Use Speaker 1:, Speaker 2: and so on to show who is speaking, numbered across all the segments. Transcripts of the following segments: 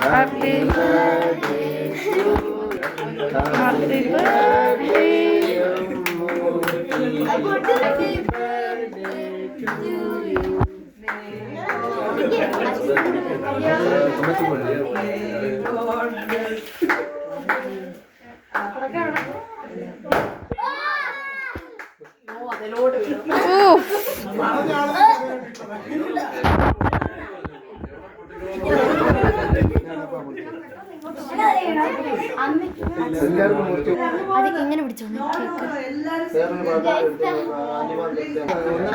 Speaker 1: Happy birthday to you. Happy birthday. Happy birthday to you.
Speaker 2: അതൊക്കെ ഇങ്ങനെ പിടിച്ചോ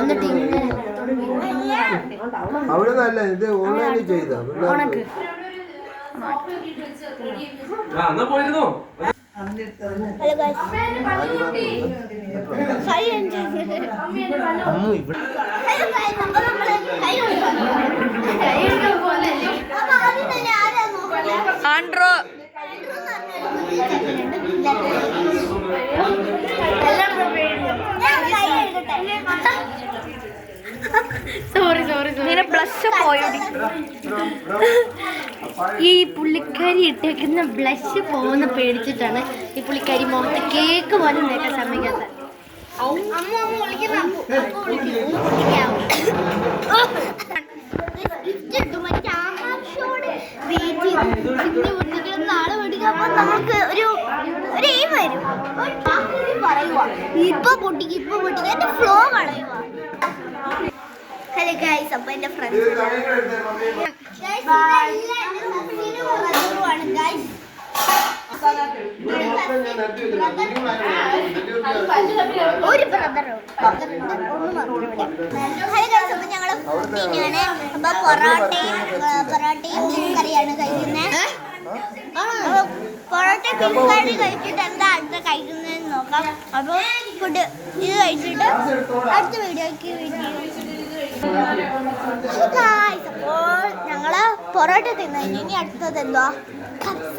Speaker 2: എന്നിട്ട്
Speaker 3: അവിടെ നല്ല ഇത് ഓൺലൈനിൽ ചെയ്ത
Speaker 2: ഉണക്ക്
Speaker 1: ആൻഡ്രോ
Speaker 2: സോറി സോറി
Speaker 1: നിന്നെ ബ്ലഷ് പോയി.
Speaker 2: ഈ പുള്ളിക്കാരി ഇട്ടേക്കുന്ന ബ്ലഷ് പോകുന്ന പേടിച്ചിട്ടാണ് ഈ പുള്ളിക്കാരി മുഖത്ത് കേക്ക് പോലും നേക്കാൻ സമ്മതിക്കാത്ത. നമുക്ക് ഒരു എയിം വരും. ഇപ്പൊ പൊട്ടിക്ക് ഇപ്പൊ പൊട്ടിക്ക് എന്റെ ഫ്ലോ കളയുക. ഹലോ ഗൈസ്, അപ്പൊ എന്റെ ഫ്രണ്ട്സ് ഒരു ബ്രദറുണ്ട് ഒന്ന് മറുപടി. ഹലോ ഗൈസ്, അപ്പൊ ഞങ്ങള് ഫുഡിനാണ്. അപ്പൊ പൊറോട്ടയും ബീഫ് കറിയാണ് കഴിക്കുന്നത്. പൊറോട്ട ബീഫ് കറി കഴിച്ചിട്ട് എന്താ അടുത്ത കഴിക്കുന്നതെന്ന് നോക്കാം. അപ്പൊ ഫുഡ് ഇത് കഴിച്ചിട്ട് അടുത്ത വീഡിയോക്ക് അപ്പോൾ ഞങ്ങള് പൊറോട്ട തിന്നു. ഇനി അടുത്തത് എന്തുവാ? കബ്സ.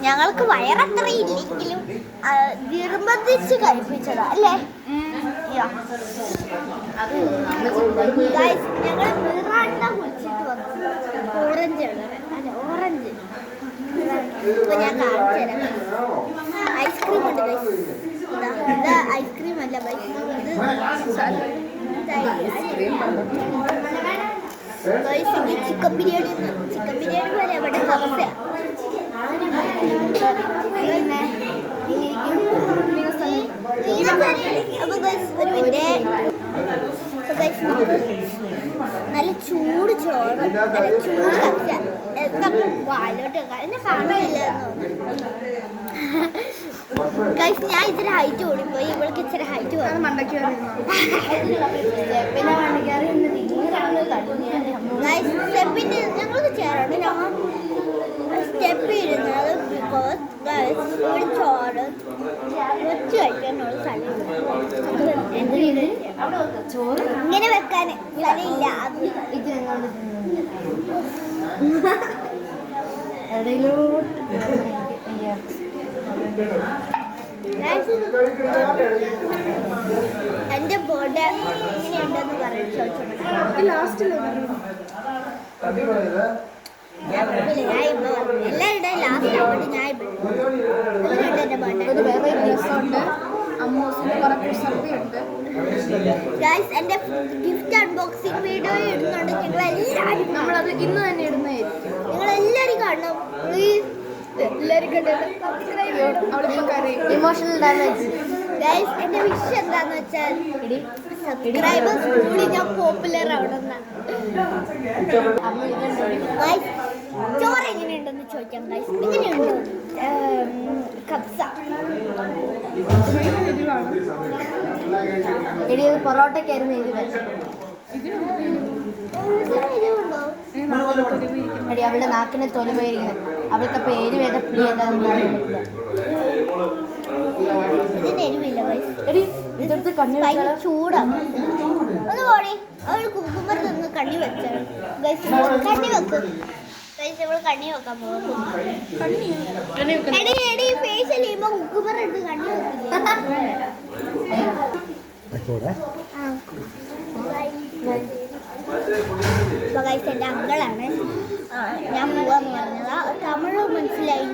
Speaker 2: ഞങ്ങൾക്ക് വയറത്ര ഇല്ലെങ്കിലും നിർബന്ധിച്ച് കഴിപ്പിച്ചതാ അല്ലേ? ഞങ്ങൾ മിറാണ്ട കുടിച്ചിട്ട് വന്നു. ഓറഞ്ച് അല്ല ഓറഞ്ച്. ഇപ്പൊ ഞാൻ കാണിച്ചു തരാം. ഐസ്ക്രീം ഉണ്ട് ഗൈസ്. ഇത് ഐസ്ക്രീം അല്ല ഗൈസ്, ഇത് ചിക്കൻ ബിരിയാണി. ചിക്കൻ ബിരിയാണി പോലെ ഇവിടെ കബ്സ. നല്ല ചൂട് ചോറ്, നല്ല ചൂട് കബ്സ. എന്താ വാലോട്ട് എന്നെ കാണുന്നില്ല ഗൈസ്. ഞാൻ ഇച്ചിരി ഹൈറ്റ് ഓടിപ്പോയി. ഇവൾക്ക് ഇച്ചിരി ഹൈറ്റ് വേണം. മണ്ടയ്ക്ക് സ്റ്റെപ്പിന്റെ ഞങ്ങൾക്ക് ചേരാണ്. ഞങ്ങൾ സ്റ്റെപ്പ് ഇരുന്നത് ബിക്കോസ് ഇവിടെ ചോറ് വെച്ച് കഴിക്കാനുള്ള സ്ഥലമില്ല. ചോറ് ഇങ്ങനെ വെക്കാൻ സ്ഥലമില്ല. ഇത് എന്റെ ബോർഡ് എങ്ങനെയുണ്ടെന്ന് പറഞ്ഞു ചോദിച്ചോട്ടെ. ലാസ്റ്റില് എല്ലാവരുടെയും ലാസ്റ്റ് ആവുകൊണ്ട് ഞാൻ എന്റെ ബോർഡ്. ഗൈസ്, എന്റെ ഗിഫ്റ്റ് അൺബോക്സിംഗ് വീഡിയോ ഇടുന്നുണ്ട്. നിങ്ങൾ എല്ലാവരും നമ്മളത് ഇന്ന് തന്നെ ഇടുന്നതായിരിക്കും. നിങ്ങൾ എല്ലാവരും കാണണം പ്ലീസ്. എല്ലാവരും ഇമോഷണൽ ഡാമേജ്. ഗൈസ്, എന്റെ വിഷ് എന്താന്ന് വെച്ചാൽ സബ്സ്ക്രൈബേഴ്സ് കൂടി ഞാൻ പോപ്പുലർ ആവണം. ഗൈസ്, ചോറ് എങ്ങനെയുണ്ടെന്ന് ചോദിക്കാം. ഗൈസ്, എങ്ങനെയുണ്ട് കബ്സ? പൊറോട്ടക്കായിരുന്നു എടി അവളുടെ നാക്കിനെ തൊലി പോയിരിക്കുന്നത്. അവൾക്ക് അപ്പൊ എരിവ് ഏതാ പുളി ഏതാന്ന് അറിയില്ല. ഇതെടുത്ത് കണ്ണി ചൂടാണ്. ഒന്ന് പോടി. അവൾ കുക്കുമ്പർ നിന്ന് കണ്ണി വെച്ചാണ്. കണ്ണി വെക്കും. കണ്ണി വെക്കാൻ പോകും. ഫേഷ്യൽ ചെയ്യുമ്പോ കുക്കുമ്പർ എടുത്ത് കണ്ണി വെക്കില്ല. എന്റെ അങ്കളാണ്. ഞാൻ പോവാന്ന് പറഞ്ഞതാ. തമിഴ് മനസ്സിലായി,